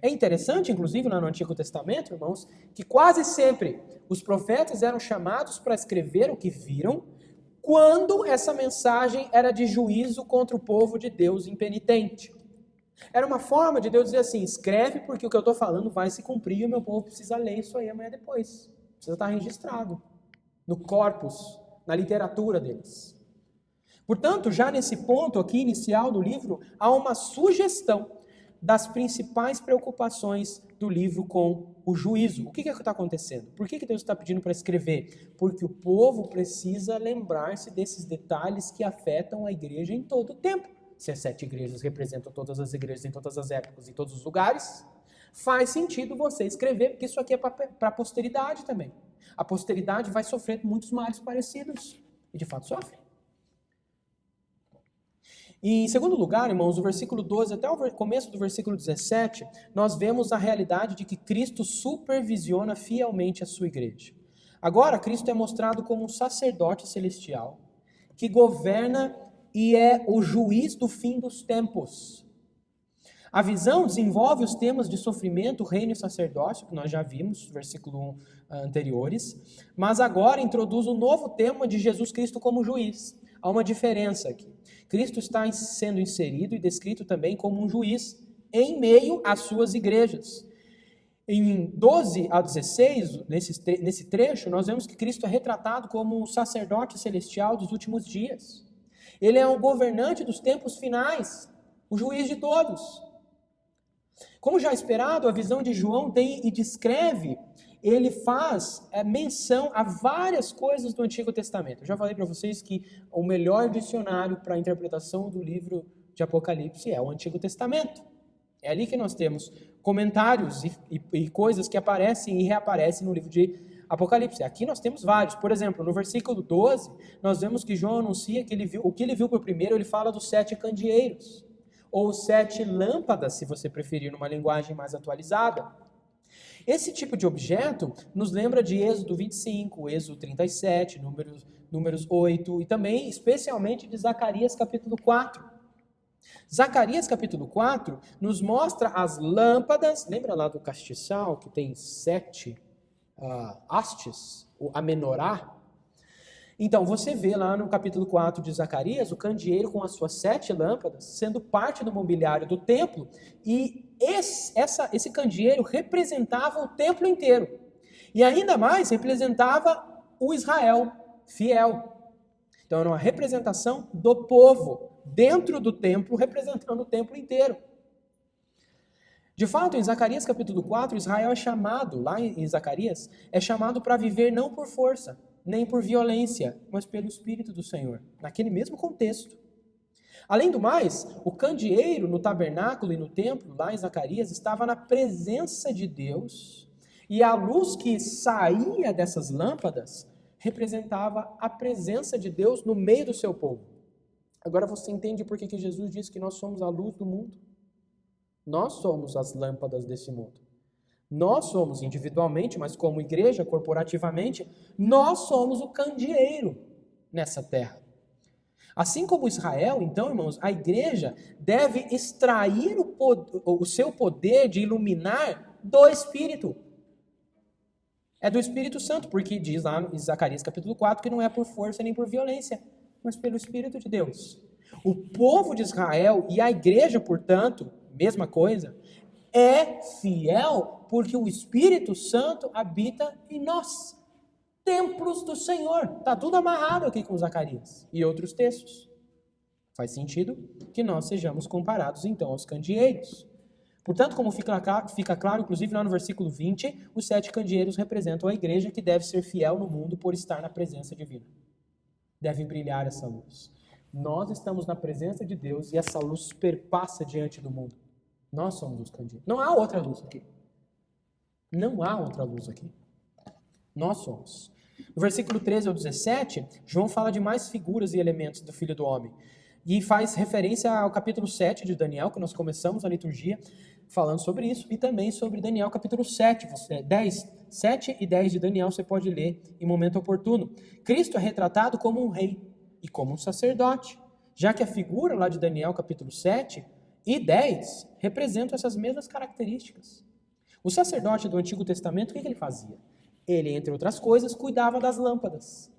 É interessante, inclusive, lá no Antigo Testamento, irmãos, que quase sempre os profetas eram chamados para escrever o que viram, quando essa mensagem era de juízo contra o povo de Deus impenitente. Era uma forma de Deus dizer assim, escreve porque o que eu estou falando vai se cumprir e o meu povo precisa ler isso aí amanhã depois. Precisa estar registrado no corpus, na literatura deles. Portanto, já nesse ponto aqui inicial do livro, há uma sugestão das principais preocupações do livro com o juízo. O que está acontecendo? Por que Deus está pedindo para escrever? Porque o povo precisa lembrar-se desses detalhes que afetam a igreja em todo o tempo. Se as 7 igrejas representam todas as igrejas em todas as épocas, em todos os lugares, faz sentido você escrever, porque isso aqui é para a posteridade também. A posteridade vai sofrer muitos males parecidos, e de fato sofre. E em segundo lugar, irmãos, do versículo 12 até o começo do versículo 17, nós vemos a realidade de que Cristo supervisiona fielmente a sua igreja. Agora, Cristo é mostrado como um sacerdote celestial, que governa e é o juiz do fim dos tempos. A visão desenvolve os temas de sofrimento, reino e sacerdócio, que nós já vimos, versículo 1 anteriores, mas agora introduz um novo tema de Jesus Cristo como juiz. Há uma diferença aqui. Cristo está sendo inserido e descrito também como um juiz em meio às suas igrejas. Em 12 a 16, nesse trecho, nós vemos que Cristo é retratado como um sacerdote celestial dos últimos dias. Ele é o governante dos tempos finais, o juiz de todos. Como já esperado, a visão de João tem e descreve, ele faz menção a várias coisas do Antigo Testamento. Eu já falei para vocês que o melhor dicionário para a interpretação do livro de Apocalipse é o Antigo Testamento. É ali que nós temos comentários e coisas que aparecem e reaparecem no livro de Apocalipse. Aqui nós temos vários. Por exemplo, no versículo 12, nós vemos que João anuncia que o que ele viu por primeiro, ele fala dos 7 candeeiros, ou 7 lâmpadas, se você preferir, numa linguagem mais atualizada. Esse tipo de objeto nos lembra de Êxodo 25, Êxodo 37, números 8 e também, especialmente, de Zacarias capítulo 4. Zacarias capítulo 4 nos mostra as lâmpadas, lembra lá do castiçal que tem 7 hastes, a menorá. Então, você vê lá no capítulo 4 de Zacarias, o candeeiro com as suas 7 lâmpadas, sendo parte do mobiliário do templo, e esse candeeiro representava o templo inteiro. E ainda mais, representava o Israel fiel. Então, era uma representação do povo, dentro do templo, representando o templo inteiro. De fato, em Zacarias capítulo 4, Israel é chamado, lá em Zacarias, é chamado para viver não por força, nem por violência, mas pelo Espírito do Senhor, naquele mesmo contexto. Além do mais, o candeeiro no tabernáculo e no templo, lá em Zacarias, estava na presença de Deus, e a luz que saía dessas lâmpadas representava a presença de Deus no meio do seu povo. Agora você entende por que Jesus disse que nós somos a luz do mundo? Nós somos as lâmpadas desse mundo. Nós somos individualmente, mas como igreja, corporativamente, nós somos o candeeiro nessa terra. Assim como Israel, então, irmãos, a igreja deve extrair o seu poder de iluminar do Espírito. É do Espírito Santo, porque diz lá em Zacarias capítulo 4 que não é por força nem por violência, mas pelo Espírito de Deus. O povo de Israel e a igreja, portanto, mesma coisa, é fiel porque o Espírito Santo habita em nós. Templos do Senhor. Está tudo amarrado aqui com Zacarias e outros textos. Faz sentido que nós sejamos comparados então aos candeeiros. Portanto, como fica claro, inclusive lá no versículo 20, os 7 candeeiros representam a igreja que deve ser fiel no mundo por estar na presença divina. Deve brilhar essa luz. Nós estamos na presença de Deus e essa luz perpassa diante do mundo. Nós somos os candeeiros. Não há outra luz aqui. Não há outra luz aqui. Nós somos. No versículo 13 ao 17, João fala de mais figuras e elementos do Filho do Homem. E faz referência ao capítulo 7 de Daniel, que nós começamos a liturgia falando sobre isso, e também sobre Daniel capítulo 7, 7 e 10 de Daniel você pode ler em momento oportuno. Cristo é retratado como um rei e como um sacerdote, já que a figura lá de Daniel capítulo 7 e 10 representam essas mesmas características. O sacerdote do Antigo Testamento, o que ele fazia? Ele, entre outras coisas, cuidava das lâmpadas.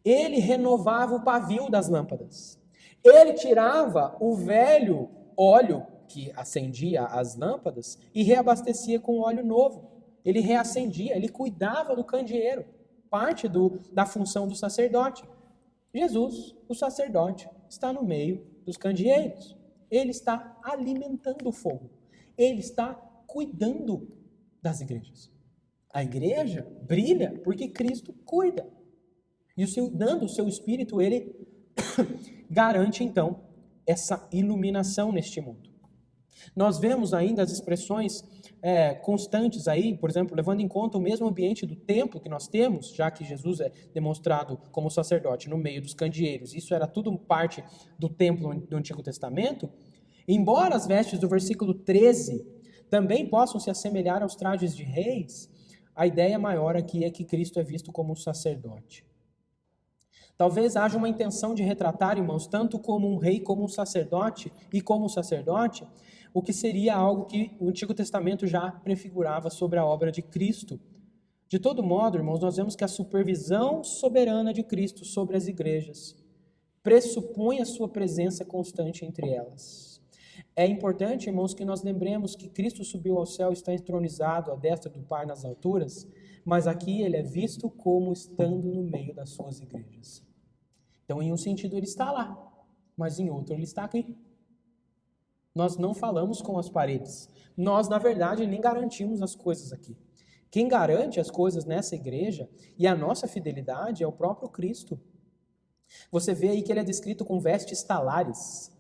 Ele renovava o pavio das lâmpadas. Ele tirava o velho óleo que acendia as lâmpadas e reabastecia com óleo novo. Ele reacendia, ele cuidava do candeeiro, parte da função do sacerdote. Jesus, o sacerdote, está no meio dos candeeiros. Ele está alimentando o fogo. Ele está cuidando das igrejas. A igreja brilha porque Cristo cuida. E dando o seu Espírito, ele garante, então, essa iluminação neste mundo. Nós vemos ainda as expressões constantes aí, por exemplo, levando em conta o mesmo ambiente do templo que nós temos, já que Jesus é demonstrado como sacerdote no meio dos candeeiros. Isso era tudo parte do templo do Antigo Testamento. Embora as vestes do versículo 13 também possam se assemelhar aos trajes de reis, a ideia maior aqui é que Cristo é visto como um sacerdote. Talvez haja uma intenção de retratar, irmãos, tanto como um rei, como um sacerdote, e como um sacerdote, o que seria algo que o Antigo Testamento já prefigurava sobre a obra de Cristo. De todo modo, irmãos, nós vemos que a supervisão soberana de Cristo sobre as igrejas pressupõe a sua presença constante entre elas. É importante, irmãos, que nós lembremos que Cristo subiu ao céu e está entronizado à destra do Pai nas alturas, mas aqui ele é visto como estando no meio das suas igrejas. Então, em um sentido, ele está lá, mas em outro, ele está aqui. Nós não falamos com as paredes. Nós, na verdade, nem garantimos as coisas aqui. Quem garante as coisas nessa igreja e a nossa fidelidade é o próprio Cristo. Você vê aí que ele é descrito com vestes talares.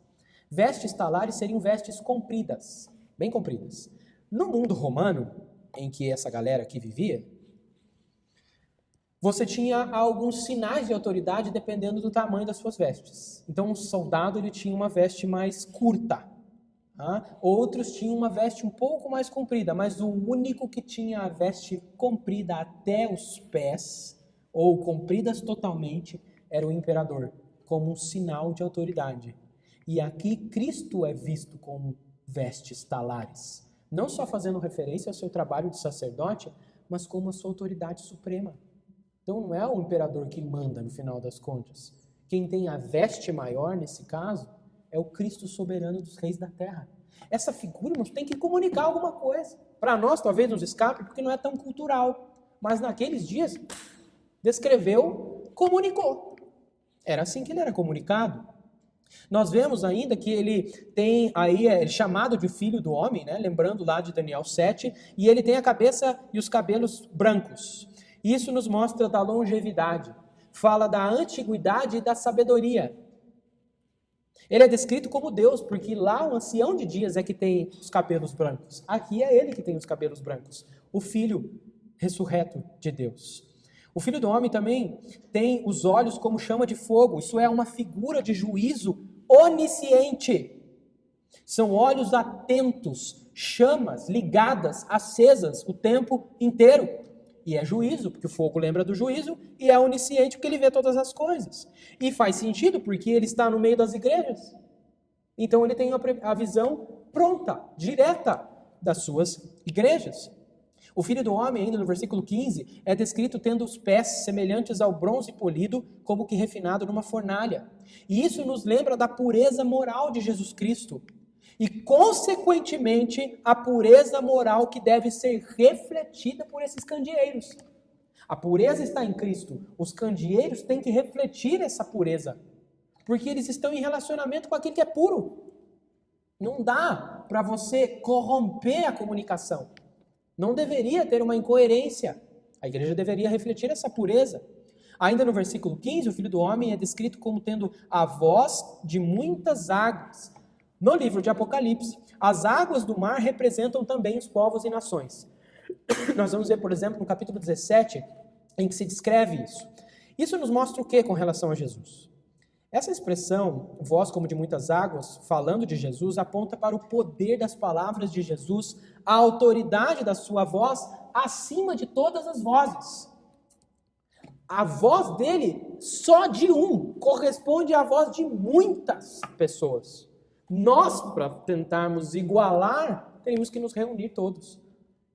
Vestes talares seriam vestes compridas, bem compridas. No mundo romano, em que essa galera aqui vivia, você tinha alguns sinais de autoridade dependendo do tamanho das suas vestes. Então, um soldado ele tinha uma veste mais curta. Tá? Outros tinham uma veste um pouco mais comprida, mas o único que tinha a veste comprida até os pés, ou compridas totalmente, era o imperador, como um sinal de autoridade. E aqui Cristo é visto como vestes talares. Não só fazendo referência ao seu trabalho de sacerdote, mas como a sua autoridade suprema. Então não é o imperador que manda no final das contas. Quem tem a veste maior nesse caso é o Cristo soberano dos reis da terra. Essa figura, irmãos, tem que comunicar alguma coisa. Para nós talvez nos escape porque não é tão cultural, mas naqueles dias descreveu, comunicou. Era assim que ele era comunicado. Nós vemos ainda que ele tem aí, é chamado de filho do homem, né? Lembrando lá de Daniel 7, e ele tem a cabeça e os cabelos brancos. Isso nos mostra da longevidade, fala da antiguidade e da sabedoria. Ele é descrito como Deus, porque lá o ancião de dias é que tem os cabelos brancos. Aqui é ele que tem os cabelos brancos, o filho ressurreto de Deus. O Filho do Homem também tem os olhos como chama de fogo. Isso é uma figura de juízo onisciente. São olhos atentos, chamas ligadas, acesas o tempo inteiro. E é juízo, porque o fogo lembra do juízo, e é onisciente porque ele vê todas as coisas. E faz sentido porque ele está no meio das igrejas. Então ele tem a visão pronta, direta das suas igrejas. O Filho do Homem, ainda no versículo 15, é descrito tendo os pés semelhantes ao bronze polido, como que refinado numa fornalha. E isso nos lembra da pureza moral de Jesus Cristo. E, consequentemente, a pureza moral que deve ser refletida por esses candeeiros. A pureza está em Cristo. Os candeeiros têm que refletir essa pureza. Porque eles estão em relacionamento com aquilo que é puro. Não dá para você corromper a comunicação. Não deveria ter uma incoerência. A igreja deveria refletir essa pureza. Ainda no versículo 15, o Filho do Homem é descrito como tendo a voz de muitas águas. No livro de Apocalipse, as águas do mar representam também os povos e nações. Nós vamos ver, por exemplo, no capítulo 17, em que se descreve isso. Isso nos mostra o que com relação a Jesus? Essa expressão, voz como de muitas águas, falando de Jesus, aponta para o poder das palavras de Jesus, a autoridade da sua voz acima de todas as vozes. A voz dele, só de um, corresponde à voz de muitas pessoas. Nós, para tentarmos igualar, teríamos que nos reunir todos.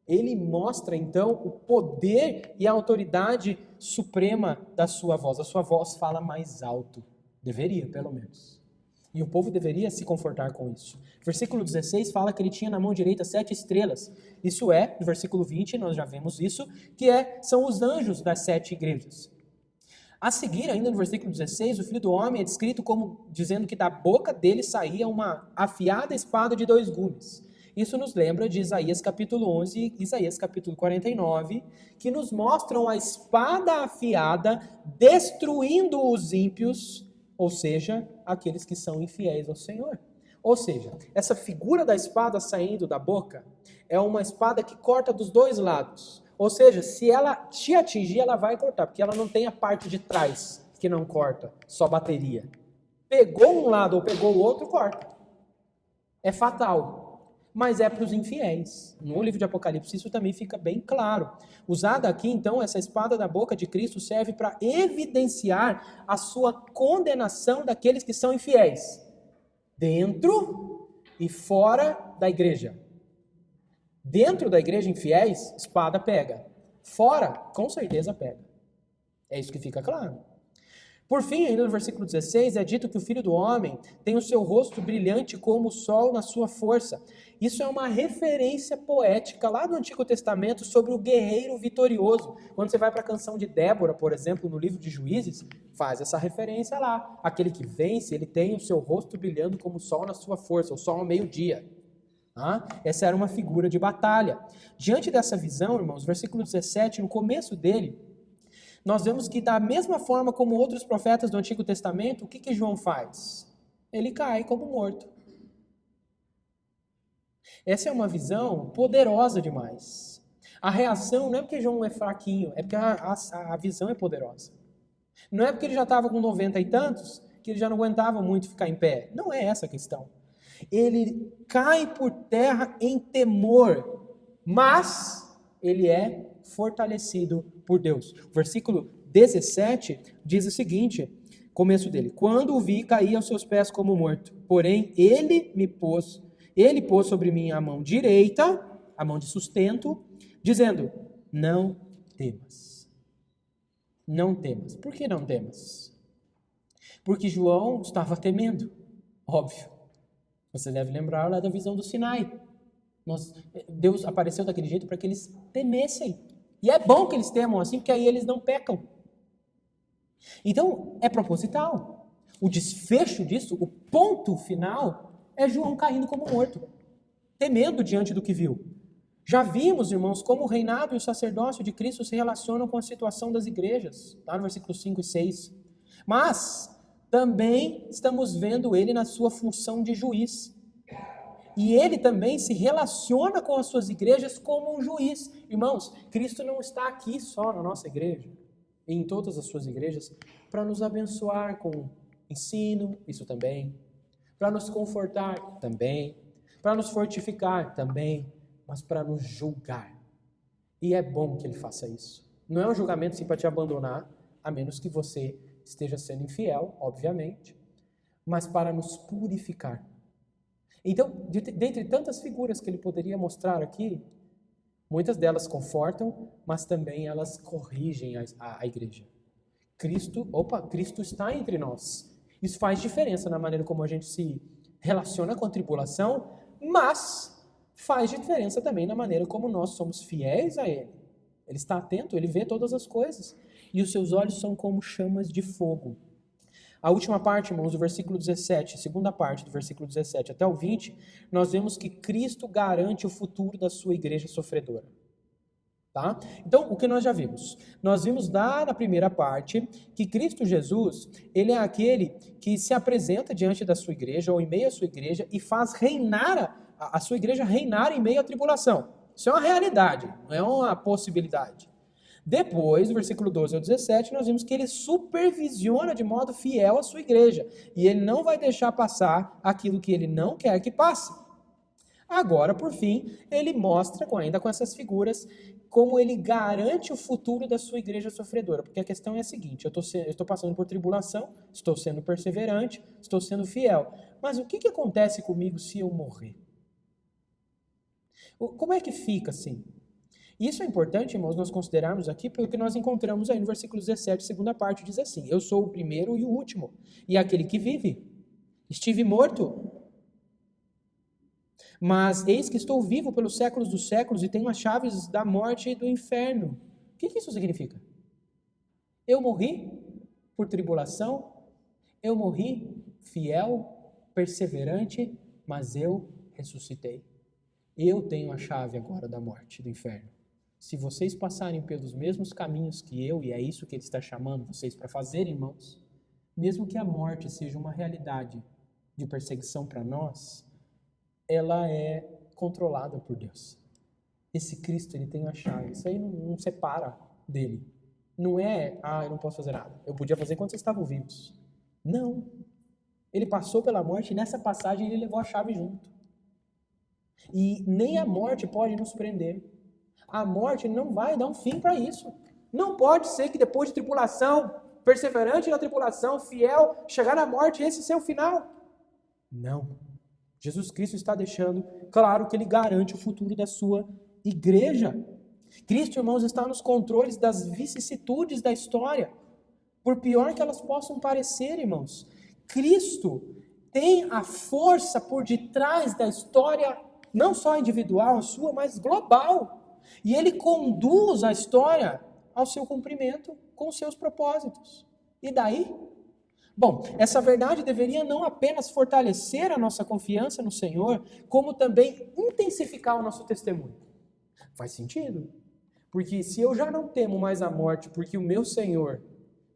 Ele mostra, então, o poder e a autoridade suprema da sua voz. A sua voz fala mais alto. Deveria, pelo menos. E o povo deveria se confortar com isso. Versículo 16 fala que ele tinha na mão direita 7 estrelas. Isso é, no versículo 20, nós já vemos isso, que são os anjos das 7 igrejas. A seguir, ainda no versículo 16, o Filho do Homem é descrito como dizendo que da boca dele saía uma afiada espada de 2 gumes. Isso nos lembra de Isaías capítulo 11 e Isaías capítulo 49, que nos mostram a espada afiada destruindo os ímpios, ou seja, aqueles que são infiéis ao Senhor. Ou seja, essa figura da espada saindo da boca é uma espada que corta dos 2 lados. Ou seja, se ela te atingir, ela vai cortar, porque ela não tem a parte de trás que não corta, só bateria. Pegou um lado ou pegou o outro, corta. É fatal. Mas é para os infiéis. No livro de Apocalipse isso também fica bem claro. Usada aqui, então, essa espada da boca de Cristo serve para evidenciar a sua condenação daqueles que são infiéis. Dentro e fora da igreja. Dentro da igreja, infiéis, espada pega. Fora, com certeza pega. É isso que fica claro. Por fim, ainda no versículo 16, é dito que o Filho do Homem tem o seu rosto brilhante como o sol na sua força. Isso é uma referência poética lá do Antigo Testamento sobre o guerreiro vitorioso. Quando você vai para a canção de Débora, por exemplo, no livro de Juízes, faz essa referência lá. Aquele que vence, ele tem o seu rosto brilhando como o sol na sua força, o sol ao meio-dia. Essa era uma figura de batalha. Diante dessa visão, irmãos, versículo 17, no começo dele, nós vemos que da mesma forma como outros profetas do Antigo Testamento, o que João faz? Ele cai como morto. Essa é uma visão poderosa demais. A reação não é porque João é fraquinho, é porque a visão é poderosa. Não é porque ele já estava com 90 e tantos, que ele já não aguentava muito ficar em pé. Não é essa a questão. Ele cai por terra em temor, mas ele é fortalecido por Deus. O versículo 17 diz o seguinte, começo dele: quando o vi, caí aos seus pés como morto, porém ele pôs sobre mim a mão direita, a mão de sustento, dizendo: não temas. Não temas. Por que não temas? Porque João estava temendo, óbvio. Você deve lembrar lá da visão do Sinai. Deus apareceu daquele jeito para que eles temessem. E é bom que eles temam assim, porque aí eles não pecam. Então, é proposital. O desfecho disso, o ponto final, é João caindo como morto, temendo diante do que viu. Já vimos, irmãos, como o reinado e o sacerdócio de Cristo se relacionam com a situação das igrejas, tá? No versículos 5 e 6. Mas também estamos vendo ele na sua função de juiz. E ele também se relaciona com as suas igrejas como um juiz. Irmãos, Cristo não está aqui só na nossa igreja, e em todas as suas igrejas, para nos abençoar com ensino, isso também, para nos confortar, também, para nos fortificar, também, mas para nos julgar. E é bom que ele faça isso. Não é um julgamento assim para te abandonar, a menos que você esteja sendo infiel, obviamente, mas para nos purificar. Então, dentre tantas figuras que ele poderia mostrar aqui, muitas delas confortam, mas também elas corrigem a igreja. Cristo está entre nós. Isso faz diferença na maneira como a gente se relaciona com a tribulação, mas faz diferença também na maneira como nós somos fiéis a Ele. Ele está atento, Ele vê todas as coisas. E os seus olhos são como chamas de fogo. A última parte, irmãos, do versículo 17, segunda parte do versículo 17 até o 20, nós vemos que Cristo garante o futuro da sua igreja sofredora. Tá? Então, o que nós já vimos? Nós vimos lá na primeira parte que Cristo Jesus, ele é aquele que se apresenta diante da sua igreja ou em meio à sua igreja e faz reinar, a sua igreja reinar em meio à tribulação. Isso é uma realidade, não é uma possibilidade. Depois, do versículo 12 ao 17, nós vimos que ele supervisiona de modo fiel a sua igreja. E ele não vai deixar passar aquilo que ele não quer que passe. Agora, por fim, ele mostra, ainda com essas figuras, como ele garante o futuro da sua igreja sofredora. Porque a questão é a seguinte, eu estou passando por tribulação, estou sendo perseverante, estou sendo fiel. Mas o que acontece comigo se eu morrer? Como é que fica assim? Isso é importante, irmãos, nós considerarmos aqui, porque nós encontramos aí no versículo 17, segunda parte, diz assim: eu sou o primeiro e o último, e aquele que vive. Estive morto, mas eis que estou vivo pelos séculos dos séculos e tenho as chaves da morte e do inferno. O que isso significa? Eu morri por tribulação, eu morri fiel, perseverante, mas eu ressuscitei. Eu tenho a chave agora da morte e do inferno. Se vocês passarem pelos mesmos caminhos que eu, e é isso que ele está chamando vocês para fazerem, irmãos, mesmo que a morte seja uma realidade de perseguição para nós, ela é controlada por Deus. Esse Cristo, ele tem a chave. Isso aí não separa dele. Não é, eu não posso fazer nada. Eu podia fazer quando vocês estavam vivos. Não. Ele passou pela morte e nessa passagem ele levou a chave junto. E nem a morte pode nos prender. A morte não vai dar um fim para isso. Não pode ser que depois de tribulação, perseverante na tribulação, fiel, chegar na morte e esse ser o final. Não. Jesus Cristo está deixando claro que ele garante o futuro da sua igreja. Cristo, irmãos, está nos controles das vicissitudes da história. Por pior que elas possam parecer, irmãos, Cristo tem a força por detrás da história, não só individual sua, mas global. E ele conduz a história ao seu cumprimento com os seus propósitos. E daí? Bom, essa verdade deveria não apenas fortalecer a nossa confiança no Senhor, como também intensificar o nosso testemunho. Faz sentido? Porque se eu já não temo mais a morte, porque o meu Senhor,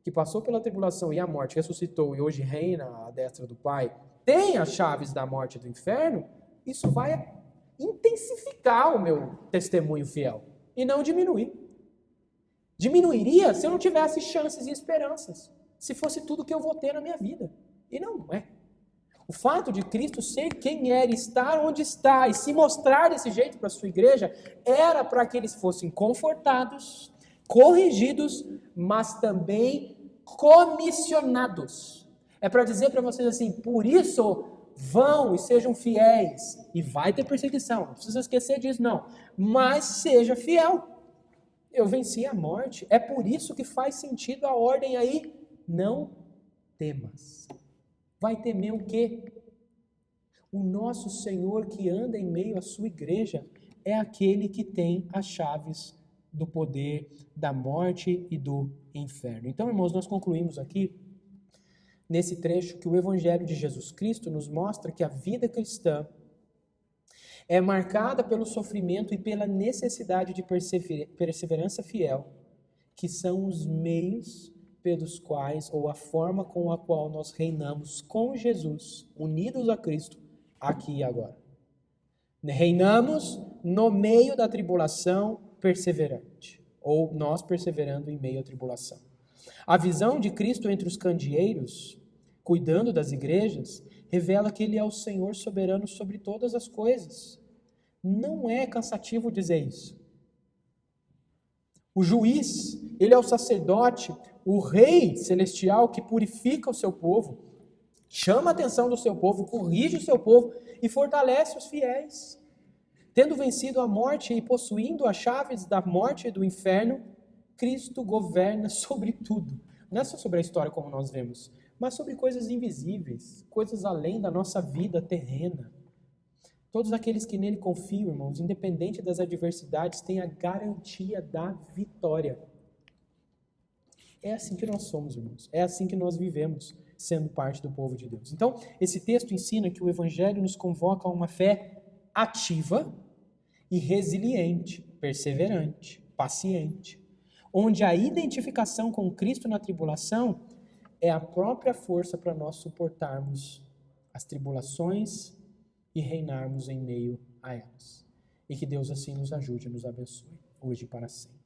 que passou pela tribulação e a morte, ressuscitou e hoje reina à destra do Pai, tem as chaves da morte e do inferno, isso vai intensificar o meu testemunho fiel e não diminuir. Diminuiria se eu não tivesse chances e esperanças, se fosse tudo que eu vou ter na minha vida. E não é. O fato de Cristo ser quem era, estar onde está e se mostrar desse jeito para a sua igreja, era para que eles fossem confortados, corrigidos, mas também comissionados. É para dizer para vocês assim, por isso vão e sejam fiéis. E vai ter perseguição, não precisa esquecer disso não. Mas seja fiel. Eu venci a morte. É por isso que faz sentido a ordem aí. Não temas. Vai temer o quê? O nosso Senhor que anda em meio à sua igreja é aquele que tem as chaves do poder, da morte e do inferno. Então, irmãos, nós concluímos aqui, nesse trecho, que o Evangelho de Jesus Cristo nos mostra que a vida cristã é marcada pelo sofrimento e pela necessidade de perseverança fiel, que são os meios pelos quais, ou a forma com a qual nós reinamos com Jesus, unidos a Cristo, aqui e agora. Reinamos no meio da tribulação perseverante, ou nós perseverando em meio à tribulação. A visão de Cristo entre os candeeiros, cuidando das igrejas, revela que Ele é o Senhor soberano sobre todas as coisas. Não é cansativo dizer isso. O juiz, Ele é o sacerdote, o rei celestial que purifica o seu povo, chama a atenção do seu povo, corrige o seu povo e fortalece os fiéis. Tendo vencido a morte e possuindo as chaves da morte e do inferno, Cristo governa sobre tudo. Não é só sobre a história como nós vemos, mas sobre coisas invisíveis, coisas além da nossa vida terrena. Todos aqueles que nele confiam, irmãos, independente das adversidades, têm a garantia da vitória. É assim que nós somos, irmãos. É assim que nós vivemos, sendo parte do povo de Deus. Então, esse texto ensina que o Evangelho nos convoca a uma fé ativa e resiliente, perseverante, paciente, onde a identificação com Cristo na tribulação é a própria força para nós suportarmos as tribulações e reinarmos em meio a elas. E que Deus assim nos ajude e nos abençoe, hoje e para sempre.